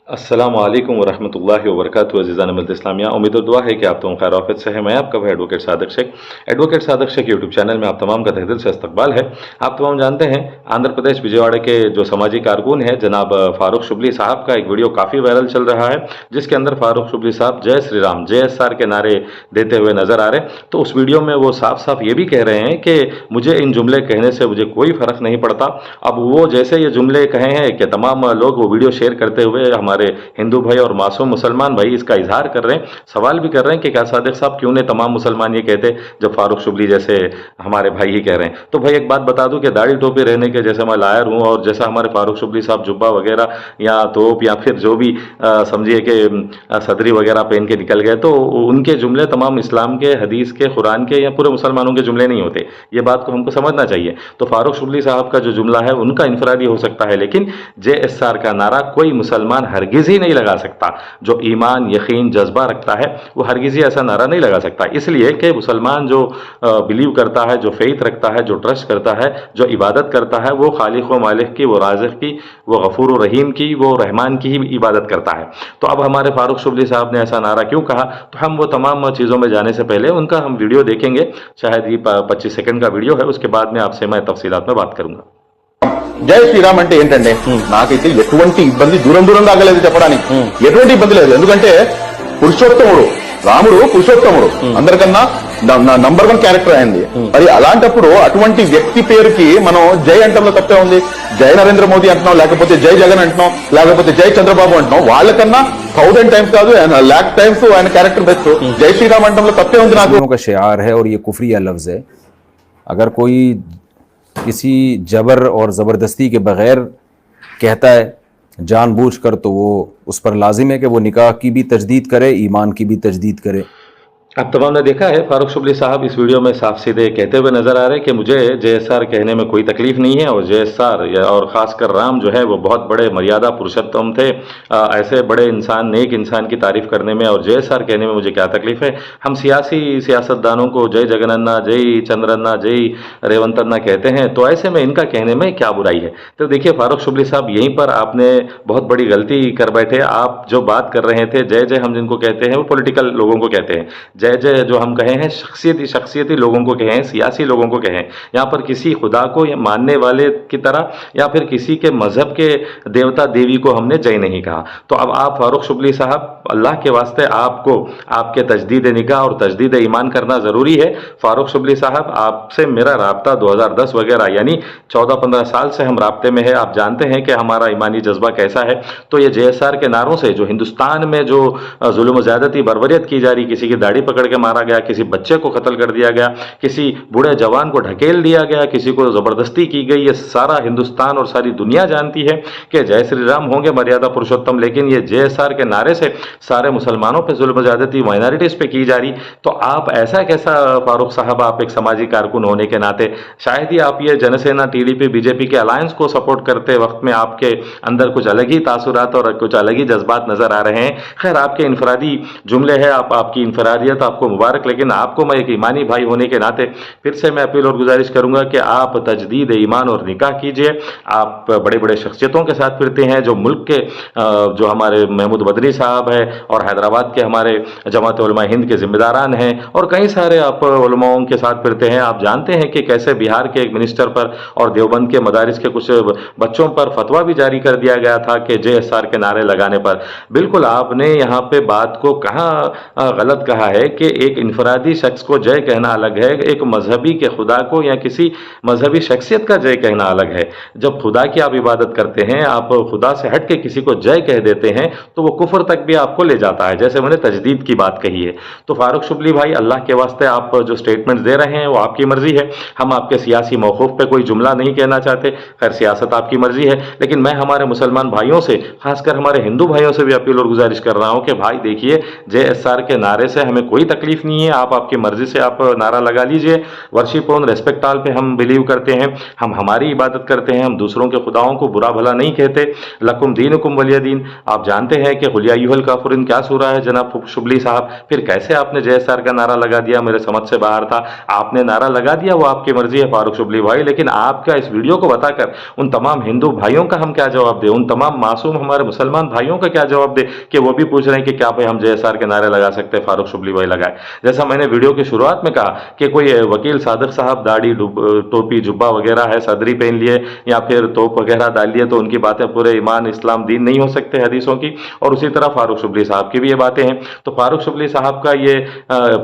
अस्सलाम वालेकुम वरहमतुल्लाहि वबरकातुहू अज़ीज़ान मिल्लत इस्लामिया। उम्मीद और दुआ है कि आप तमाम खैर आफियत से हैं। मैं आपका भाई advocate Sadiq Shaikh. Advocate Sadiq Shaikh YouTube channel में आप तमाम का तहे दिल से इस्तकबाल है। आप तमाम जानते हैं आंध्र प्रदेश विजयवाड़ा के जो समाजी कारकुन हैं जनाब फ़ारूक शुबली साहब का एक वीडियो काफ़ी वायरल चल रहा है, जिसके अंदर फ़ारूक शुबली साहब जय श्री राम JSR के नारे देते हुए नजर आ रहे। तो उस वीडियो में वो साफ साफ ये भी कह रहे हैं कि मुझे इन जुमले कहने से मुझे कोई फ़र्क नहीं पड़ता। अब वो जैसे ये जुमले कहे हैं कि तमाम लोग वो वीडियो शेयर करते हुए हमारे हिंदू भाई और मासूम मुसलमान भाई इसका इजहार कर रहे हैं, सवाल भी कर रहे हैं कि क्या सादिक साहब क्यों ने तमाम मुसलमान ये कहते जब फारूक शुबली जैसे हमारे भाई ही कह रहे हैं। तो भाई एक बात बता दूं कि दाढ़ी टोपी रहने के जैसे मैं लायर हूं और जैसा हमारे फारूक शुबली साहब जुब्बा वगैरह या तोप या फिर जो भी समझिए कि सदरी वगैरह पहन के निकल गए, तो उनके जुमले तमाम इस्लाम के, हदीस के, कुरान के या पूरे मुसलमानों के जुमले नहीं होते। ये बात को हमको समझना चाहिए। तो फारूक शुबली साहब का जो जुमला है उनका इनफरादी हो सकता है, लेकिन JSR का नारा कोई मुसलमान हरगिज ही नहीं लगा सकता। जो ईमान, यकीन, जज्बा रखता है वो हरगिज ही ऐसा नारा नहीं लगा सकता, इसलिए कि मुसलमान जो बिलीव करता है, जो फेथ रखता है, जो ट्रस्ट करता है, जो इबादत करता है, वो खालिक व मालिक की, वो राज़िक की, वो गफूर व रहीम की, वो रहमान की ही इबादत करता है। तो अब हमारे फारूक शुबली साहब ने ऐसा नारा क्यों कहा, तो हम वो तमाम चीज़ों में जाने से पहले उनका हम वीडियो देखेंगे। शायद ये 25 सेकंड का वीडियो है, उसके बाद में आपसे मैं तफसीलात में बात करूंगा। జై శ్రీరామ్ అంటే ఏంటంటే నాకైతే ఎటువంటి ఇబ్బంది దూరం దూరం దాగలేదు చెప్పడానికి, ఎటువంటి ఇబ్బంది లేదు. ఎందుకంటే పురుషోత్తముడు రాముడు పురుషోత్తముడు అందరికన్నా నంబర్ 1 క్యారెక్టర్ అయింది. మరి అలాంటప్పుడు అటువంటి వ్యక్తి పేరుకి మనం జై అంటంలో తప్పే ఉంది. జై నరేంద్ర మోదీ అంటున్నాం, లేకపోతే జై జగన్ అంటున్నాం, లేకపోతే జై చంద్రబాబు అంటున్నాం. వాళ్ళకన్నా 1000 టైమ్స్ కాదు, 1,00,000 టైమ్స్ ఆయన క్యారెక్టర్ బెస్ట్. జై శ్రీరామ్ అంటంలో తప్పే ఉంది. నాకు का शियार है और ये कुफरिया लफ्ज़ है। अगर कोई किसी जबर और ज़बरदस्ती के बग़ैर कहता है जानबूझकर, तो वो उस पर लाजिम है कि वो निकाह की भी तजदीद करे, ईमान की भी तजदीद करे। अब तमाम ने देखा है फारूक शुबली साहब इस वीडियो में साफ सीधे कहते हुए नजर आ रहे हैं कि मुझे JSR कहने में कोई तकलीफ नहीं है, और JSR और ख़ासकर राम जो है वो बहुत बड़े मर्यादा पुरुषोत्तम थे। ऐसे बड़े इंसान, नेक इंसान की तारीफ करने में और JSR कहने में मुझे क्या तकलीफ है। हम सियासतदानों को जय जगनन्ना, जय चंद्रन्ना, जय रेवंतन्ना कहते हैं, तो ऐसे में इनका कहने में क्या बुराई है। तो देखिए फारूक शुबली साहब यहीं पर आपने बहुत बड़ी गलती कर बैठे। आप जो बात कर रहे थे, जय जय हम जिनको कहते हैं वो पॉलिटिकल लोगों को कहते हैं, जय जय जो हम कहे हैं शख्सियती लोगों को कहें, सियासी लोगों को कहें। यहाँ पर किसी खुदा को मानने वाले की तरह या फिर किसी के मजहब के देवता देवी को हमने जय नहीं कहा। तो अब आप फारूक शुबली साहब, अल्लाह के वास्ते आपको आपके तजदीद निकाह और तजदीद ईमान करना ज़रूरी है। फारूक शुबली साहब, आपसे मेरा राब्ता 2010 वगैरह यानी 14-15 साल से हम राब्ते में है। आप जानते हैं कि हमारा ईमानी जज्बा कैसा है। तो ये JSR के नारों से जो हिंदुस्तान में जो जुल्म ज़्यादती बर्बरियत की जा रही, किसी की दाढ़ी पकड़ के मारा गया, किसी बच्चे को कत्ल कर दिया गया, किसी बूढ़े जवान को ढकेल दिया गया, किसी को ज़बरदस्ती की गई, ये सारा हिंदुस्तान और सारी दुनिया जानती है कि जय श्री राम होंगे मर्यादा पुरुषोत्तम, लेकिन ये JSR के नारे से सारे मुसलमानों पे जुल्म ज़्यादती माइनॉरिटीज़ पे की जा रही। तो आप ऐसा कैसा फारूक साहब, आप एक समाजी कारकुन होने के नाते शायद ही आप ये जनसेना, TDP, BJP के अलायंस को सपोर्ट करते वक्त में आपके अंदर कुछ अलग ही तासुरात और कुछ अलग ही जज्बात नजर आ रहे हैं। खैर, आपके इनफरादी जुमले हैं, आपकी इनफरादियत आपको मुबारक, लेकिन आपको मैं एक ईमानी भाई होने के नाते फिर से मैं अपील और गुजारिश करूंगा कि आप तजदीद ईमान और निकाह कीजिए। आप बड़े बड़े शख्सियतों के साथ फिरते हैं, जो मुल्क के जो हमारे महमूद बदरी साहब है और हैदराबाद के हमारे जमात उलमा हिंद के जिम्मेदारान हैं, और कई सारे आप उलमाओं के साथ फिरते हैं। आप जानते हैं कि कैसे बिहार के एक मिनिस्टर पर और देवबंद के मदारिस के कुछ बच्चों पर फतवा भी जारी कर दिया गया था कि JSR के नारे लगाने पर। बिल्कुल आपने यहाँ पे बात को कहाँ गलत कहा है कि एक इनफरादी शख्स को जय कहना अलग है, एक मजहबी के खुदा को या किसी मजहबी शख्सियत का जय कहना अलग है। जब खुदा की आप इबादत करते हैं, आप खुदा से हट के किसी को जय कह देते हैं, तो वो कुफर तक भी आपको ले जाता है, जैसे मैंने तजदीद की बात कही है। तो फारूक शुबली भाई, अल्लाह के वास्ते आप जो स्टेटमेंट्स दे रहे हैं वो आपकी मर्जी है। हम आपके सियासी मौक़ूफ़ पे कोई जुमला नहीं कहना चाहते। खैर, सियासत आपकी मर्जी है, लेकिन मैं हमारे मुसलमान भाइयों से, खासकर हमारे हिंदू भाइयों से भी अपील और गुजारिश कर रहा हूँ कि भाई देखिए, JSR के नारे से हमें कोई कोई तकलीफ नहीं है, आप आपकी मर्जी से आप नारा लगा लीजिए। वर्शिप ऑन रेस्पेक्ट ऑल पे हम बिलीव करते हैं, हम हमारी इबादत करते हैं, हम दूसरों के खुदाओं को बुरा भला नहीं कहते। लकुम दीनुकुम वलिय दीन, आप जानते हैं कि कुल या अय्युहल काफिरून क्या सूरा है जनाब शुबली साहब। फिर कैसे आपने JSR का नारा लगा दिया, मेरे समझ से बाहर था। आपने नारा लगा दिया, वो आपकी मर्जी है फारूक शुबली भाई, लेकिन आपका इस वीडियो को बताकर उन तमाम हिंदू भाइयों का हम क्या जवाब दें, उन तमाम मासूम हमारे मुसलमान भाइयों का क्या जवाब दे कि वो भी पूछ रहे हैं कि क्या भाई हम JSR के नारे लगा सकते हैं, फारूक शुबली भाई लगाए। जैसा मैंने वीडियो की शुरुआत में कहा कि कोई वकील सादिक साहब दाढ़ी टोपी जुब्बा वगैरह है, सदरी पहन लिए या फिर तोप वगैरह डाल लिए तो उनकी बातें पूरे ईमान इस्लाम दीन नहीं हो सकते हदीसों की, और उसी तरह फारूक शुबली साहब की भी ये बातें हैं। तो फारूक शुबली साहब का ये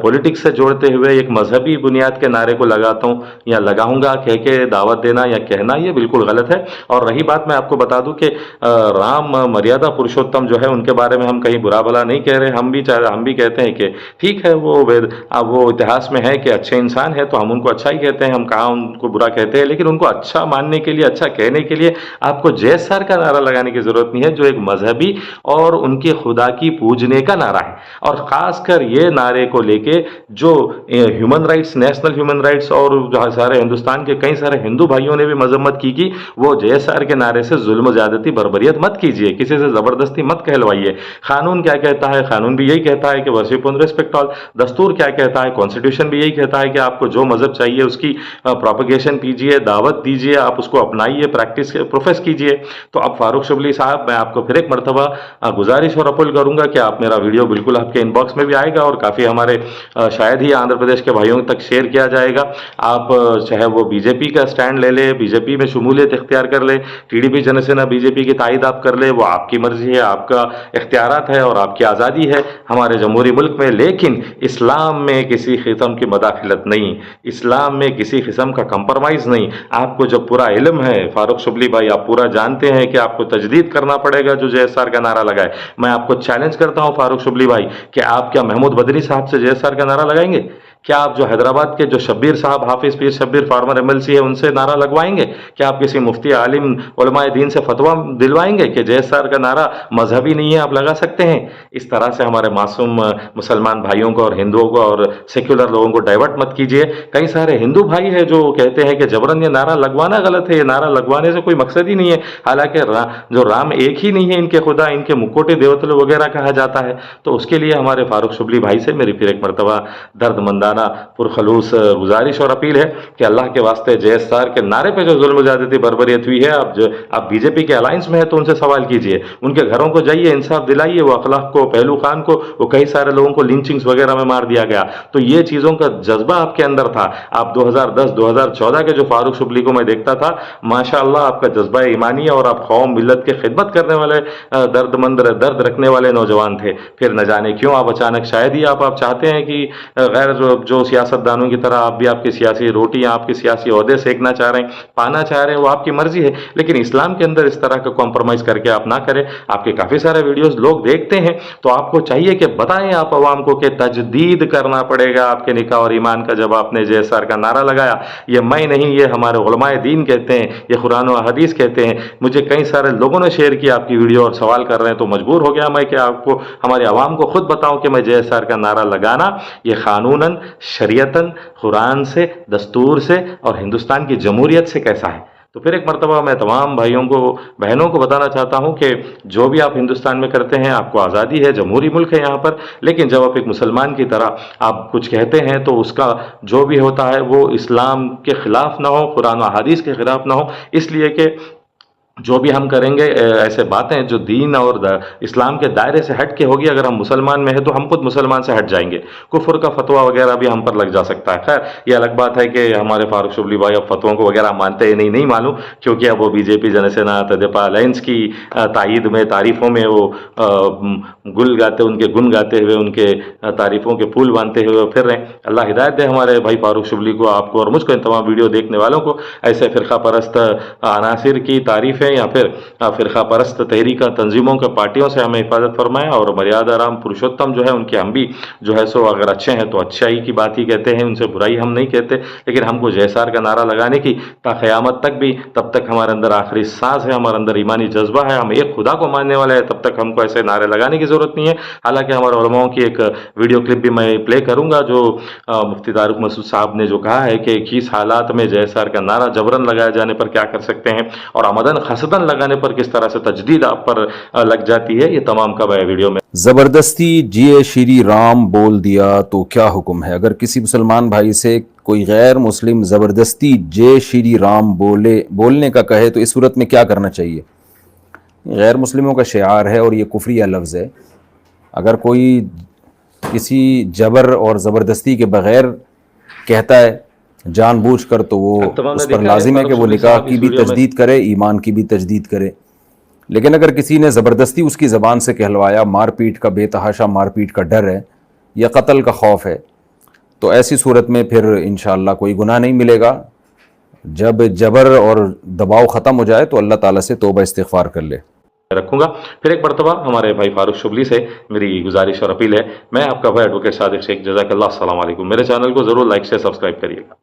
पॉलिटिक्स से जोड़ते हुए एक मजहबी बुनियाद के नारे को लगाता हूँ या लगाऊंगा कह के दावत देना या कहना, ये बिल्कुल गलत है। और रही बात, मैं आपको बता दूं कि राम मर्यादा पुरुषोत्तम जो है उनके बारे में हम कहीं बुरा भला नहीं कह रहे, हम भी कहते हैं कि ठीक है वो इतिहास में है कि अच्छे इंसान है तो हम उनको अच्छा ही कहते हैं, हम कहाँ उनको बुरा कहते हैं। लेकिन उनको अच्छा मानने के लिए, अच्छा कहने के लिए आपको JSR का नारा लगाने की जरूरत नहीं है, जो एक मजहबी और उनके खुदा की पूजने का नारा है। और खासकर ये नारे को लेके जो human rights, national human rights और सारे हिंदुस्तान के कई सारे हिंदू भाइयों ने भी मजम्मत की वो JSR के नारे से जुल्म ज्यादती बर्बरियत मत कीजिए, किसी से जबरदस्ती मत कहलवाइए। कानून क्या कहता है, कानून भी यही कहता है कि वर्शिप ऑन रेस्पेक्ट ऑल। दस्तूर क्या कहता है, कॉन्स्टिट्यूशन भी यही कहता है कि आपको जो मजहब चाहिए उसकी प्रोपगेशन कीजिए, दावत दीजिए, आप उसको अपनाइए, प्रैक्टिस प्रोफेस कीजिए। तो अब फारूक शुबली साहब, मैं आपको फिर एक मरतबा गुजारिश और अपील करूंगा कि आप मेरा वीडियो बिल्कुल आपके इनबॉक्स में भी आएगा और काफ़ी हमारे शायद ही आंध्र प्रदेश के भाइयों तक शेयर किया जाएगा। आप चाहे वो बीजेपी का स्टैंड ले ले, बीजेपी में शमूलियत इख्तियार कर ले, TDP जनसेना बीजेपी की तायद आप कर ले, वो आपकी मर्जी है, आपका इख्तियारात है और आपकी आज़ादी है हमारे जमहूरी मुल्क में। लेकिन इस्लाम में किसी किस्म की मदाखलत नहीं, इस्लाम में किसी किस्म का कंप्रोमाइज़ नहीं। आपको जब पूरा इल्म है फारूक शुबली भाई, आप पूरा जानते हैं कि आपको तजदीद करना पड़ेगा जो JSR का नारा लगाए। मैं आपको चैलेंज करता हूं फारूक शुबली भाई कि आप क्या महमूद बदरी साहब से JSR का नारा लगाएंगे? क्या आप जो हैदराबाद के जो शब्बीर साहब, हाफिज पीर शब्बीर फार्मर MLC है, उनसे नारा लगवाएंगे? क्या आप किसी मुफ्ती आलिम उलमाए दीन से फतवा दिलवाएंगे कि JSR का नारा मजहबी नहीं है, आप लगा सकते हैं? इस तरह से हमारे मासूम मुसलमान भाइयों को और हिंदुओं को और सेक्युलर लोगों को डाइवर्ट मत कीजिए। कई सारे हिंदू भाई है जो कहते हैं कि जबरन ये नारा लगवाना गलत है, ये नारा लगवाने से कोई मकसद ही नहीं है, हालांकि जो राम एक ही नहीं है, इनके खुदा, इनके मुक्कोटे देवतल वगैरह कहा जाता है। तो उसके लिए हमारे फारूक शुबली भाई से मेरी फिर एक मरतबा दर्दमंदाना पुरखलूस गुजारिश और अपील है कि अल्लाह के वास्ते JSR के नारे पे जो जुल्म ज्यादती बर्बरियत हुई है, आप बीजेपी के अलायंस में है तो उनसे सवाल कीजिए, उनके घरों को जाइए, इंसाफ दिलाइए। वो अखलाक को, पहलू खान को, वो कई सारे लोगों को लिंचिंग्स वगैरह में मार दिया गया, तो ये चीजों का जज्बा आपके अंदर था। आप 2010-2014 के जो फारूक शुबली को मैं देखता था, माशाअल्लाह आपका जज्बा ईमानी और आप कौम मिल्लत के खिदमत करने वाले दर्द रखने वाले नौजवान थे। फिर न जाने क्यों आप अचानक, शायद ही आप चाहते हैं कि गैर जो सियासतदानों की तरह आप भी आपकी सियासी रोटी या आपके सियासी ओहदे सेकना चाह रहे हैं, पाना चाह रहे हैं, वो आपकी मर्जी है, लेकिन इस्लाम के अंदर इस तरह का कॉम्प्रोमाइज करके आप ना करें। आपके काफी सारे वीडियोस लोग देखते हैं, तो आपको चाहिए कि बताएं आप अवाम को कि तजदीद करना पड़ेगा आपके निकाह और ईमान का। जब आपने JSR का नारा लगाया, ये मैं नहीं, ये हमारे उलमाए दीन कहते हैं, ये कुरान और हदीस कहते हैं। मुझे कई सारे लोगों ने शेयर किया आपकी वीडियो और सवाल कर रहे हैं, तो मजबूर हो गया मैं कि आपको, हमारे अवाम को खुद बताऊं कि मैं JSR का नारा लगाना ये कानूनन, शरीयतन, कुरान से, दस्तूर से और हिंदुस्तान की जमहूरियत से कैसा है। तो फिर एक मरतबा मैं तमाम भाइयों को, बहनों को बताना चाहता हूं कि जो भी आप हिंदुस्तान में करते हैं, आपको आज़ादी है, जमहूरी मुल्क है यहाँ पर, लेकिन जब आप एक मुसलमान की तरह आप कुछ कहते हैं तो उसका जो भी होता है वो इस्लाम के खिलाफ ना हो, कुरान और हदीस के खिलाफ ना हो। इसलिए कि जो भी हम करेंगे ऐसे बातें जो दीन और इस्लाम के दायरे से हट के होगी, अगर हम मुसलमान में है तो हम खुद मुसलमान से हट जाएंगे, कुफर का फतवा वगैरह भी हम पर लग जा सकता है। खैर ये अलग बात है कि हमारे फारूक शुबली भाई अब फतवों को वगैरह मानते हैं नहीं मालूम, क्योंकि अब वो बीजेपी जनसेना तदेपा अलायंस की तायद में, तारीफ़ों में वो उनके गुन गाते हुए, उनके तारीफ़ों के फूल बांधते हुए फिर रहे हैं। अल्लाह हिदायत दे हमारे भाई फारूक शुबली को, आपको और मुझको, इन तमाम वीडियो देखने वालों को ऐसे फ़िरका परस्त अनासिर की तारीफ़ें से या फिर फ़िरका परस्त तहरीक तंजीमों के पार्टियों से हमें हिफाजत फरमाएं, और मर्यादा राम पुरुषोत्तम जो है उनके हम भी जो है सो अगर अच्छे हैं तो अच्छाई की बात ही कहते हैं, उनसे बुराई हम नहीं कहते। लेकिन हमको जयसार का नारा लगाने की क़यामत तक भी, तब तक हमारे अंदर आखिरी सांस है, हमारे अंदर ईमानी जज्बा है, हम एक खुदा को मानने वाले हैं, तब तक हमको ऐसे नारे लगाने की ज़रूरत नहीं है। हालांकि हमारे उलमाओं की एक वीडियो क्लिप भी मैं प्ले करूंगा, जो मुफ्ती तारिक मसूद साहब ने जो कहा है कि किस हालात में जयसार का नारा जबरन लगाए जाने पर क्या कर सकते हैं, और आमदन खसदन लगाने पर किस तरह से तजदीद आप पर लग जाती है, ये तमाम का मैं वीडियो में। जबरदस्ती जय श्री राम बोल दिया तो क्या हुक्म है? अगर किसी मुसलमान भाई से कोई गैर मुस्लिम जबरदस्ती जय श्री राम बोलने का कहे तो इस सूरत में क्या करना चाहिए? गैर मुस्लिमों का शिआर है और ये कुफरिया लफ्ज़ है। अगर कोई किसी जबर और ज़बरदस्ती के बगैर कहता है जानबूझकर, तो वो उस पर लाजिम है कि वो निकाह की भी तजदीद करे, ईमान की भी तजदीद करे। लेकिन अगर किसी ने ज़बरदस्ती उसकी ज़बान से कहलवाया, मारपीट का बेतहाशा मारपीट का डर है या कत्ल का खौफ है, तो ऐसी सूरत में फिर इंशाअल्लाह कोई गुनाह नहीं मिलेगा। जब जबर और दबाव ख़त्म हो जाए तो अल्लाह ताला से तौबा इस्तिग़फ़ार कर ले। रखूंगा। फिर एक मरतबा हमारे भाई फारूक शुबली से मेरी गुजारिश और अपील है, मैं आपका भाई एडवोकेट सादिक शेख, जज़ाकल्लाह, अस्सलाम वालेकुम। मेरे चैनल को ज़रूर लाइक से सब्सक्राइब करिएगा।